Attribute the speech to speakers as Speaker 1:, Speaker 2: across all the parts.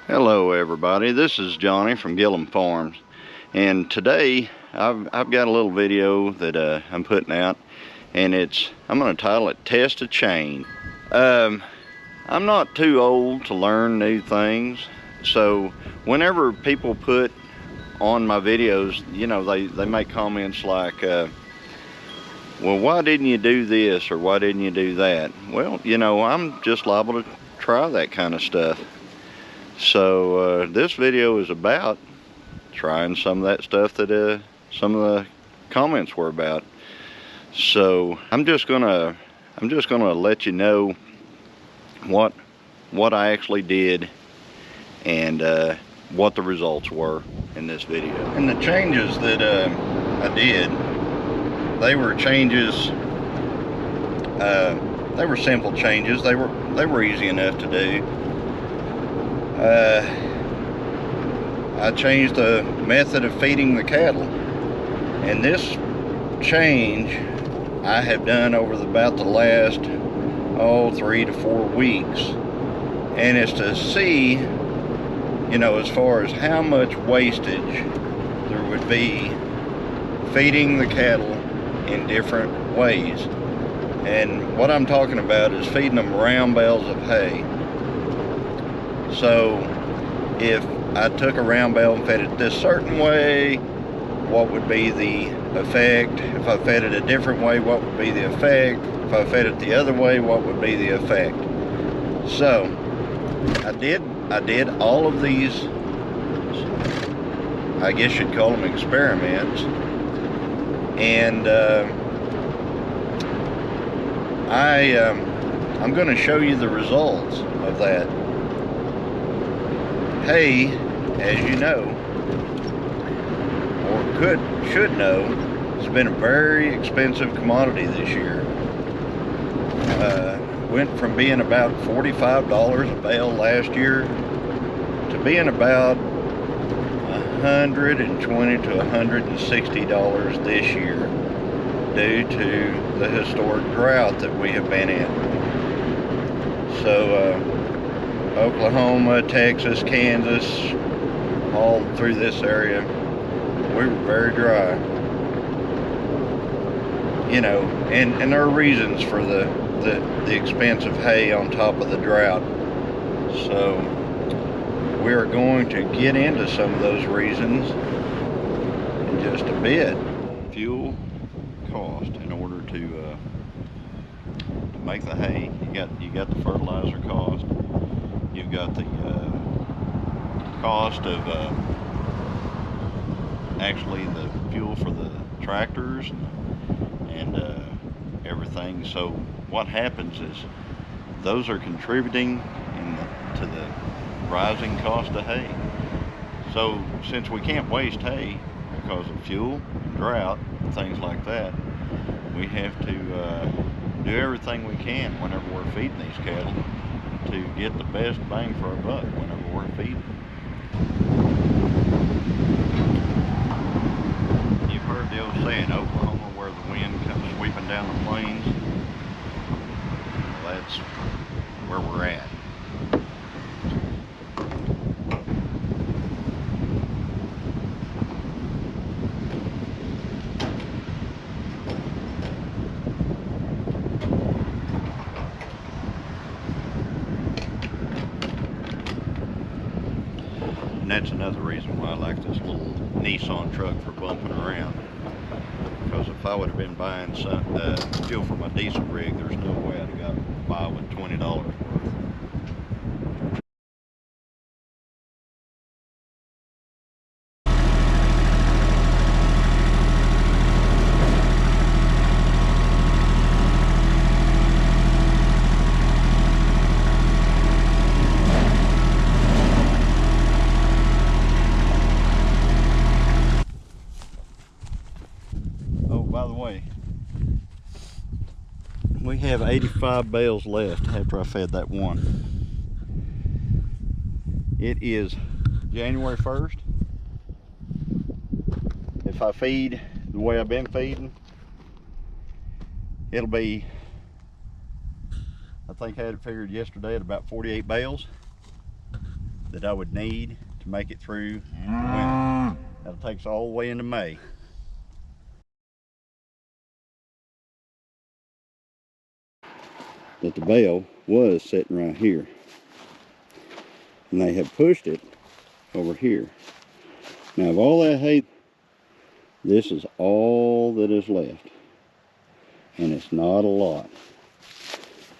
Speaker 1: Hello everybody, this is Johnny from Gillum Farms, and today I've got a little video that I'm putting out, and I'm going to title it Test a Chain. I'm not too old to learn new things, so whenever people put on my videos, you know, they make comments like, well, why didn't you do this or why didn't you do that? Well, you know, I'm just liable to try that kind of stuff. So this video is about trying some of that stuff that some of the comments were about. So I'm just gonna let you know what I actually did and what the results were in this video. And the changes that I did, they were changes. They were simple changes. They were easy enough to do. I changed the method of feeding the cattle, and this change I have done over about the last 3 to 4 weeks, and it's to see, you know, as far as how much wastage there would be feeding the cattle in different ways. And what I'm talking about is feeding them round bales of hay. So if I took a round bale and fed it this certain way, what would be the effect? If I fed it a different way, what would be the effect? If I fed it the other way, what would be the effect? So I did all of these, I guess you'd call them experiments, and I'm going to show you the results of that. Hay, as you know, or should know, has been a very expensive commodity this year. Went from being about $45 a bale last year to being about $120 to $160 this year, due to the historic drought that we have been in. So Oklahoma, Texas, Kansas, all through this area, we were very dry. You know, and there are reasons for the expense of hay on top of the drought. So we are going to get into some of those reasons in just a bit. Fuel cost in order to make the hay. You got the fertilizer cost. You've got the cost of actually the fuel for the tractors and everything. So what happens is those are contributing to the rising cost of hay. So since we can't waste hay because of fuel, drought, and things like that, we have to do everything we can whenever we're feeding these cattle to get the best bang for our buck whenever we're feeding. You've heard the old saying, Oklahoma, where the wind comes sweeping down the plains. Well, that's where we're at. And that's another reason why I like this little Nissan truck for bumping around. Because if I would have been buying some fuel for my diesel rig, there's no way I'd have got by with $20 worth. By the way, we have 85 bales left after I fed that one. It is January 1st. If I feed the way I've been feeding, it'll be, I think I had it figured yesterday at about 48 bales. that I would need to make it through the winter. That'll take us all the way into May. That the bale was sitting right here, and they have pushed it over here. Now of all that hay, this is all that is left, and it's not a lot.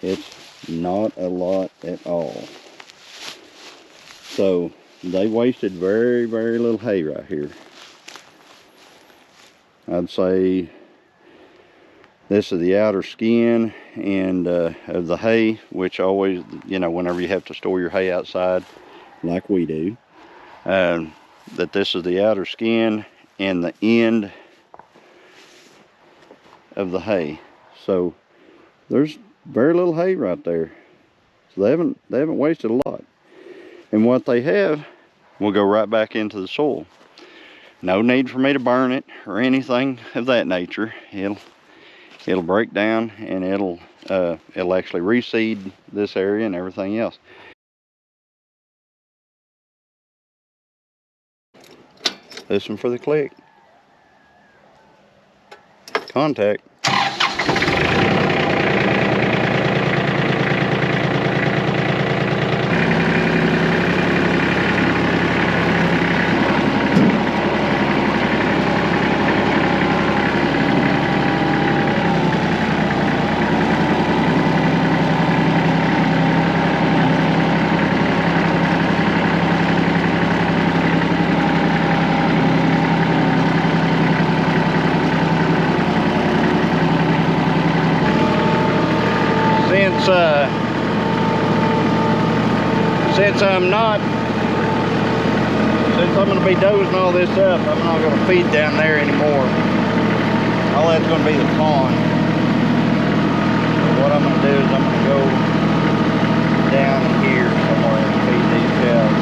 Speaker 1: It's not a lot at all. So they wasted very, very little hay right here. I'd say this is the outer skin and of the hay, which always, you know, whenever you have to store your hay outside like we do, that this is the outer skin and the end of the hay. So there's very little hay right there. So they haven't wasted a lot. And what they have will go right back into the soil. No need for me to burn it or anything of that nature. It'll break down, and it'll actually reseed this area and everything else. Listen for the click. Contact. Since I'm going to be dozing all this up, I'm not going to feed down there anymore. All that's going to be the pond. So what I'm going to do is I'm going to go down here somewhere and feed these cows.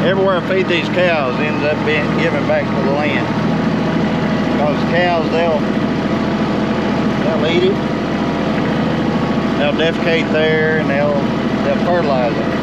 Speaker 1: Everywhere I feed these cows ends up being given back to the land. Because cows, they'll eat it, they'll defecate there, and they'll fertilize it.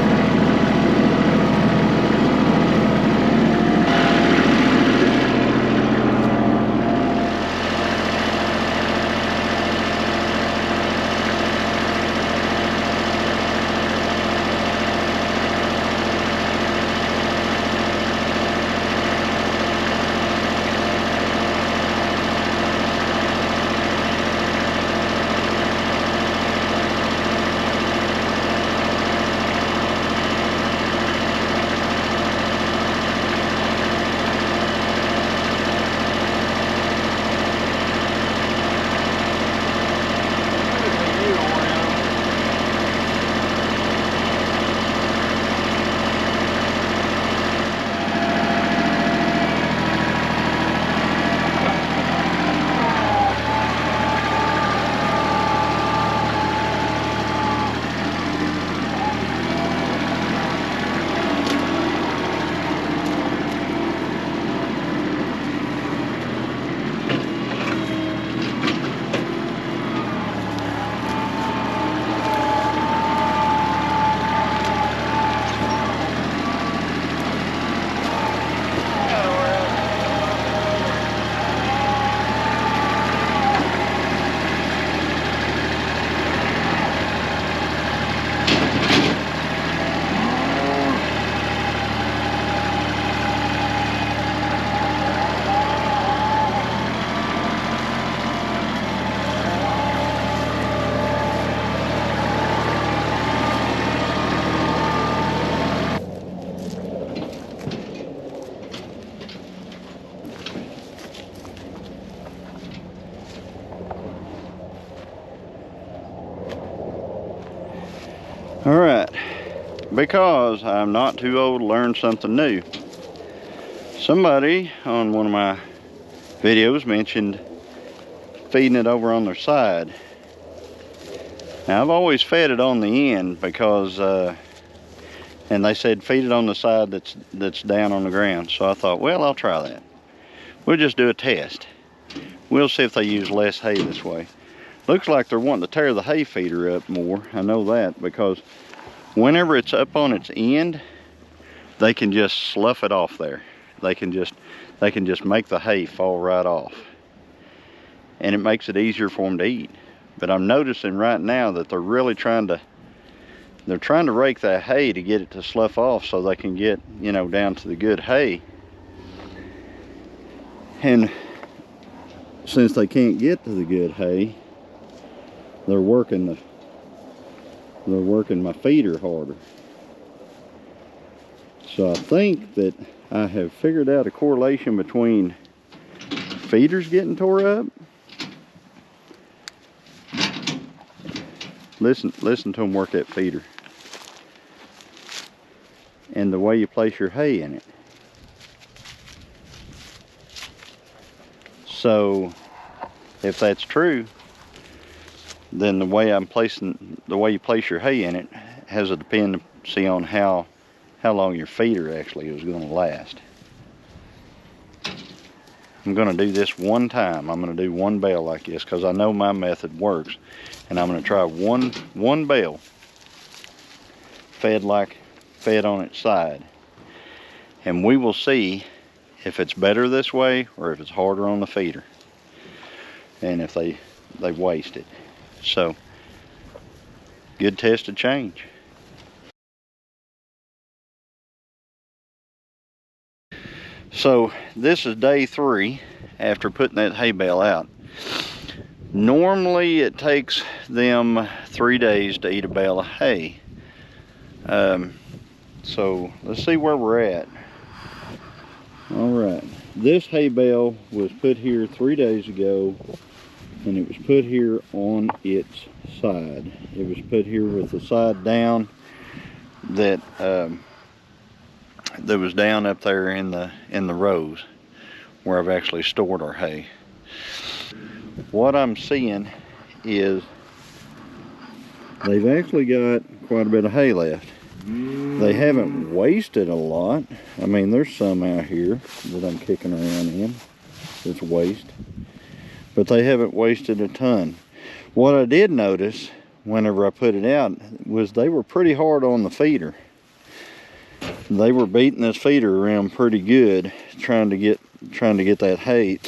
Speaker 1: All right, because I'm not too old to learn something new. Somebody on one of my videos mentioned feeding it over on their side. Now I've always fed it on the end because And they said feed it on the side that's down on the ground. So I thought, well, I'll try that. We'll just do a test. We'll see if they use less hay this way. Looks like they're wanting to tear the hay feeder up more. I know that because whenever it's up on its end, they can just slough it off there. They can just make the hay fall right off. And it makes it easier for them to eat. But I'm noticing right now that they're really trying to rake that hay to get it to slough off so they can get, you know, down to the good hay. And since they can't get to the good hay, they're working my feeder harder. So I think that I have figured out a correlation between feeders getting tore up. Listen to them work that feeder. And the way you place your hay in it. So if that's true, then the way you place your hay in it has a dependency on how long your feeder actually is going to last. I'm going to do this one time. I'm going to do one bale like this because I know my method works, and I'm going to try one bale fed on its side, and we will see if it's better this way or if it's harder on the feeder, and if they waste it. So good test of change. So this is day 3 after putting that hay bale out. Normally it takes them 3 days to eat a bale of hay. So let's see where we're at. All right, this hay bale was put here 3 days ago, and it was put here on its side. It was put here with the side down that was down up there in the rows where I've actually stored our hay. What I'm seeing is they've actually got quite a bit of hay left. They haven't wasted a lot. I mean, there's some out here that I'm kicking around in that's waste, but they haven't wasted a ton. What I did notice whenever I put it out was they were pretty hard on the feeder. They were beating this feeder around pretty good, trying to get that hay.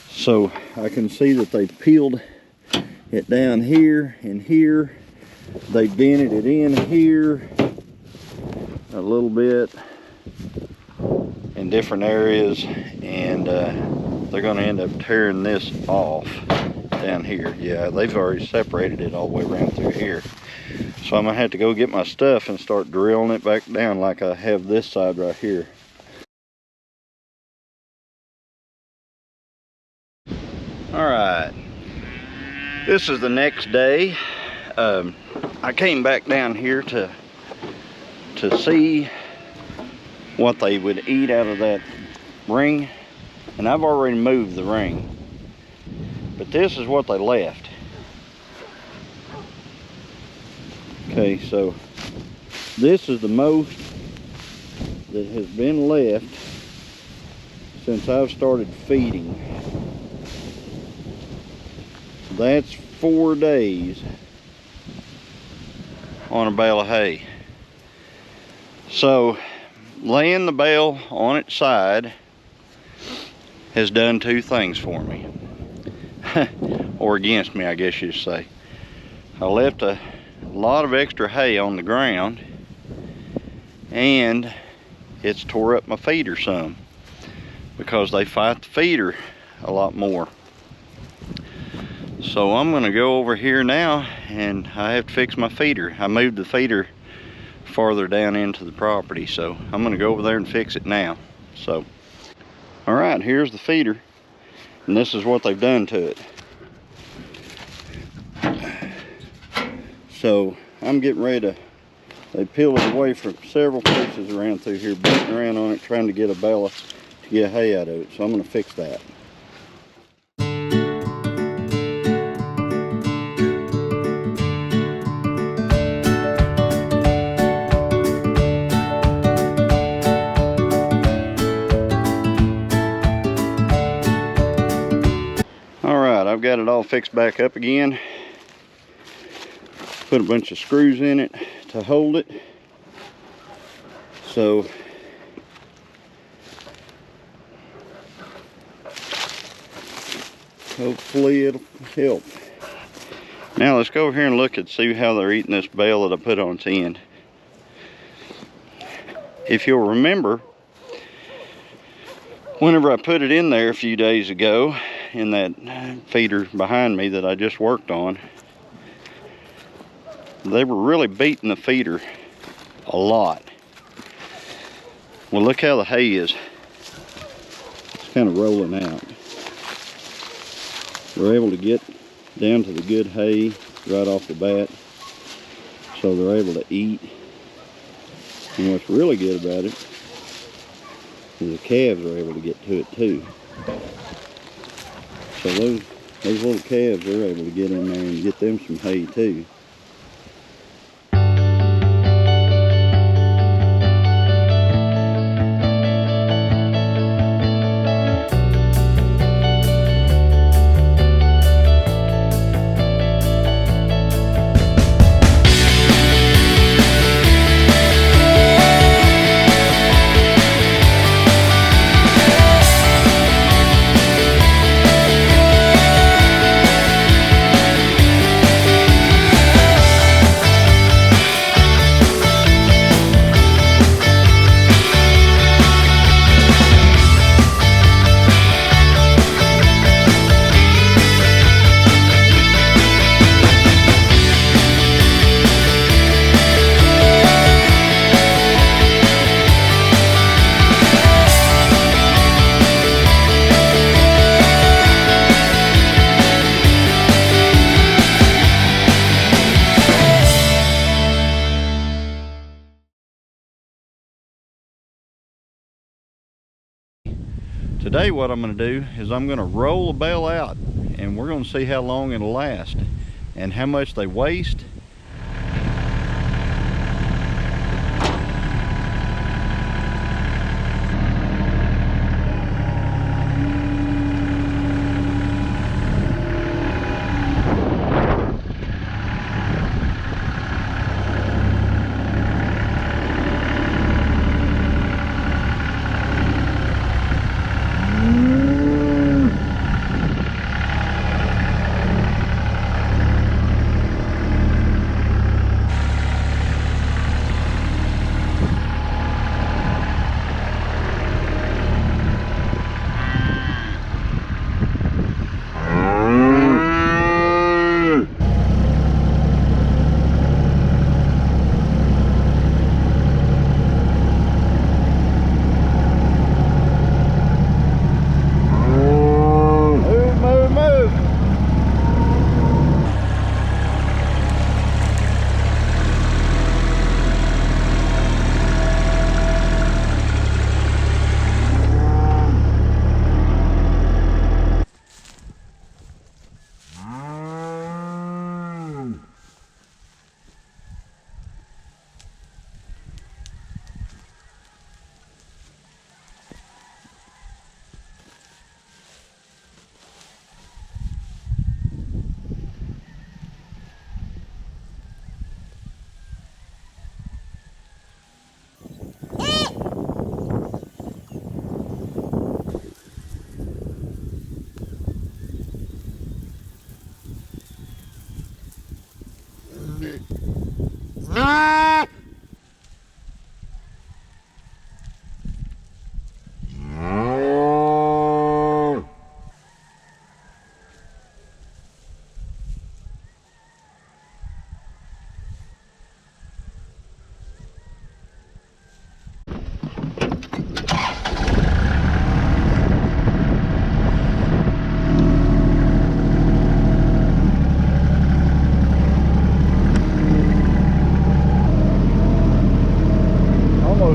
Speaker 1: So I can see that they peeled it down here and here. They dented it in here a little bit in different areas, and they're going to end up tearing this off down here. Yeah, they've already separated it all the way around through here. So I'm going to have to go get my stuff and start drilling it back down like I have this side right here. Alright, this is the next day. I came back down here to see what they would eat out of that ring, and I've already moved the ring, but this is what they left. Okay, so this is the most that has been left since I've started feeding. That's 4 days on a bale of hay. So laying the bale on its side has done 2 things for me. Or against me, I guess you'd say. I left a lot of extra hay on the ground, and it's tore up my feeder some because they fight the feeder a lot more. So I'm going to go over here now, and I have to fix my feeder. I moved the feeder farther down into the property, so I'm going to go over there and fix it now. So alright, here's the feeder, and this is what they've done to it. So I'm getting ready to, they peeled it away from several places around through here, beating around on it, trying to get a bale to get hay out of it. So I'm going to fix that. fix back up again. Put a bunch of screws in it to hold it. So hopefully it'll help. Now let's go over here and look and see how they're eating this bale that I put on its end. If you'll remember, whenever I put it in there a few days ago, in that feeder behind me that I just worked on, they were really beating the feeder a lot. Well, look how the hay is. It's kind of rolling out. We're able to get down to the good hay right off the bat, so they're able to eat. And what's really good about it is the calves are able to get to it too. So those little calves are able to get in there and get them some hay too. Today what I'm going to do is I'm going to roll the bale out, and we're going to see how long it'll last and how much they waste.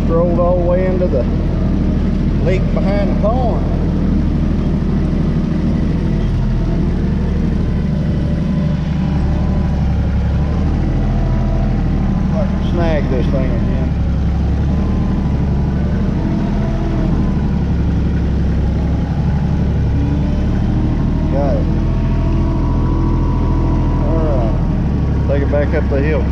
Speaker 1: Rolled all the way into the leak behind the barn. Snag this thing again. Got it. up the hill.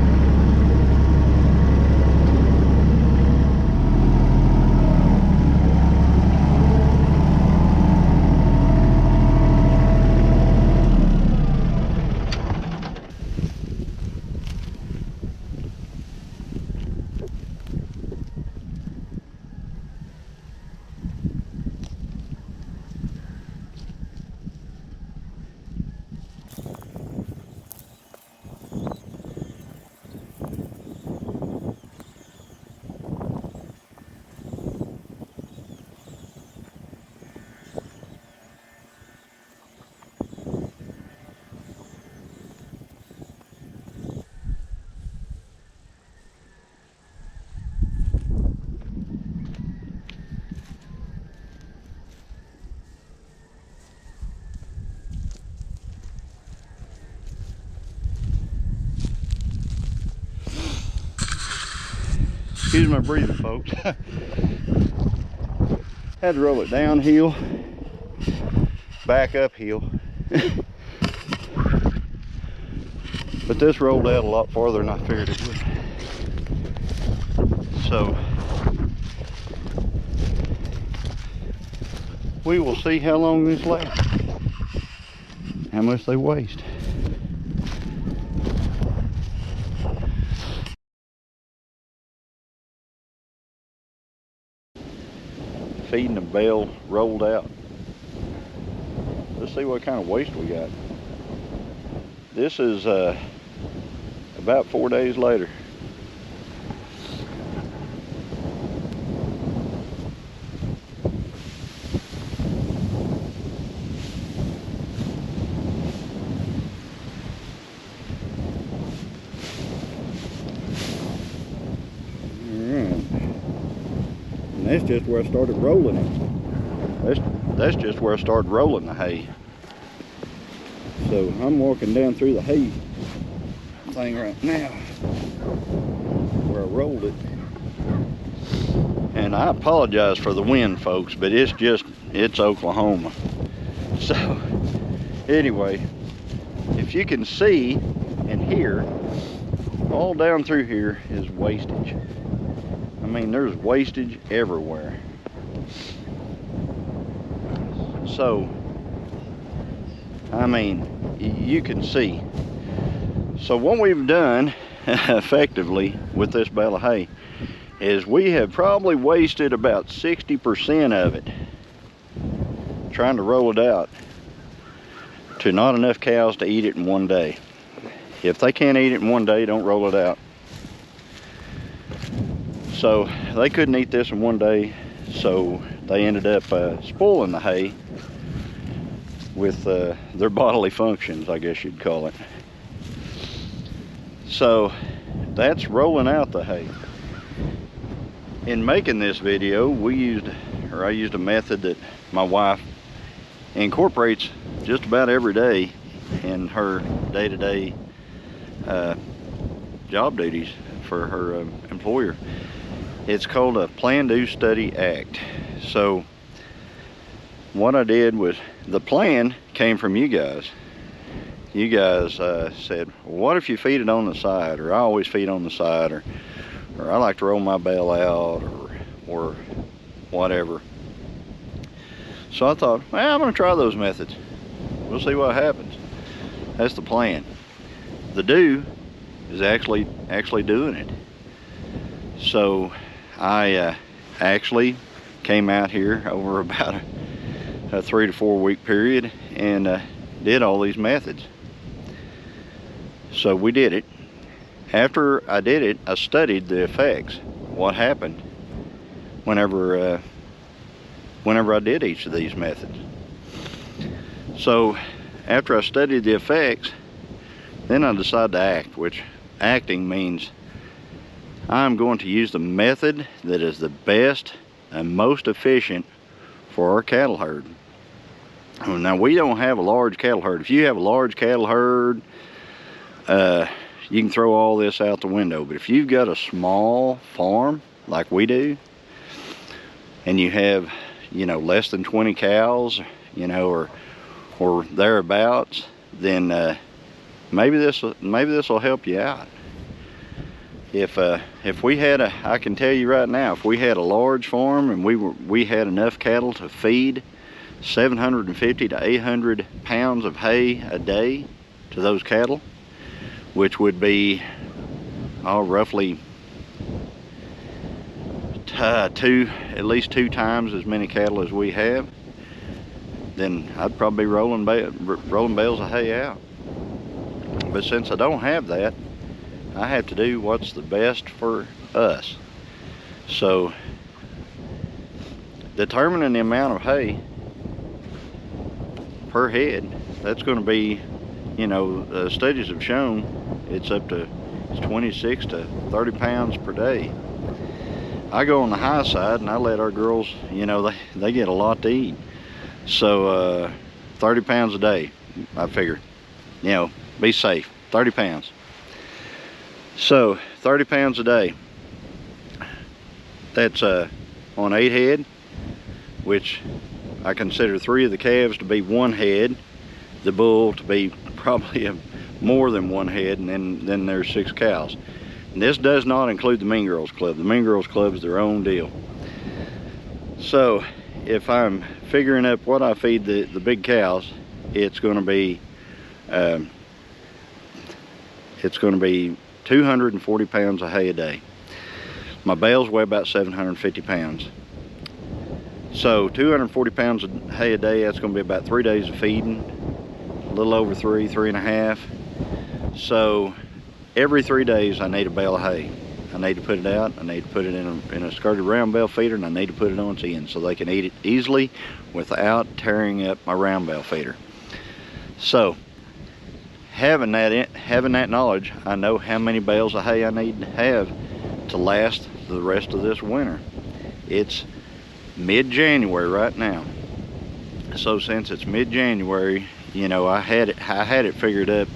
Speaker 1: Excuse my breathing, folks. Had to roll it downhill, back uphill. But this rolled out a lot farther than I figured it would. So we will see how long this lasts, how much they waste. Feeding the bale rolled out. Let's see what kind of waste we got. This is about 4 days later. That's just where I started rolling it. That's just where I started rolling the hay. So I'm walking down through the hay thing right now where I rolled it. And I apologize for the wind, folks, but it's Oklahoma. So anyway, if you can see and hear, all down through here is wastage. I mean, there's wastage everywhere. So, I mean, you can see. So what we've done effectively with this bale of hay is we have probably wasted about 60% of it trying to roll it out to not enough cows to eat it in one day. If they can't eat it in one day, don't roll it out. So they couldn't eat this in one day, so they ended up spoiling the hay with their bodily functions, I guess you'd call it. So that's rolling out the hay. In making this video, I used a method that my wife incorporates just about every day in her day-to-day job duties for her employer. It's called a Plan, Do, Study, Act. So what I did was, the plan came from you guys. You guys said, well, what if you feed it on the side? Or I always feed on the side, or I like to roll my bale out, or whatever. So I thought, well, I'm gonna try those methods. We'll see what happens. That's the plan. The do is actually doing it. So I actually came out here over about a 3 to 4 week period and did all these methods. So we did it. After I did it, I studied the effects. What happened whenever I did each of these methods. So after I studied the effects, then I decided to act, which acting means I'm going to use the method that is the best and most efficient for our cattle herd. Now, we don't have a large cattle herd. If you have a large cattle herd, you can throw all this out the window. But if you've got a small farm like we do, and you have, less than 20 cows, or thereabouts, then maybe this will help you out. If we had I can tell you right now, if we had a large farm and we had enough cattle to feed 750 to 800 pounds of hay a day to those cattle, which would be roughly at least two times as many cattle as we have, then I'd probably be rolling bales of hay out. But since I don't have that, I have to do what's the best for us. So determining the amount of hay per head, that's going to be, you know, studies have shown it's up to 26 to 30 pounds per day. I go on the high side and I let our girls, you know, they get a lot to eat. So 30 pounds a day, I figure, you know, be safe, 30 pounds. So 30 pounds a day, that's on 8 head, which I consider 3 of the calves to be 1 head, the bull to be probably more than 1 head, and then there's 6 cows. And this does not include the Mean Girls Club. The Mean Girls Club is their own deal. So if I'm figuring up what I feed the big cows, it's going to be 240 pounds of hay a day. My bales weigh about 750 pounds. So 240 pounds of hay a day, that's going to be about 3 days of feeding, a little over 3.5. So every 3 days I need a bale of hay. I need to put it out, I need to put it in a skirted round bale feeder, and I need to put it on its end so they can eat it easily without tearing up my round bale feeder. So having that knowledge, I know how many bales of hay I need to have to last the rest of this winter. It's mid-January right now. So since it's mid-January, you know, I had it figured up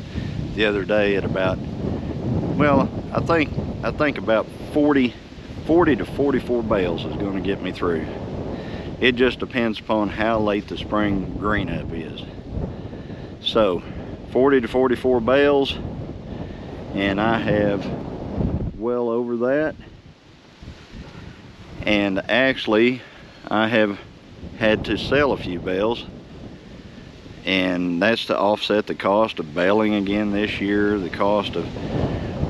Speaker 1: the other day at about, well, I think about 40 to 44 bales is going to get me through. It just depends upon how late the spring green up is. So 40 to 44 bales, and I have well over that. And actually I have had to sell a few bales, and that's to offset the cost of baling again this year, the cost of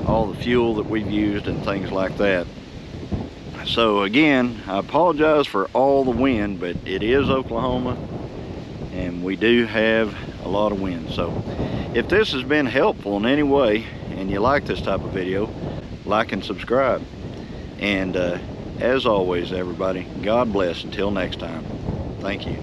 Speaker 1: all the fuel that we've used and things like that. So again, I apologize for all the wind, but it is Oklahoma and we do have a lot of wind. So if this has been helpful in any way and you like this type of video, like and subscribe. And as always, everybody, God bless until next time. Thank you.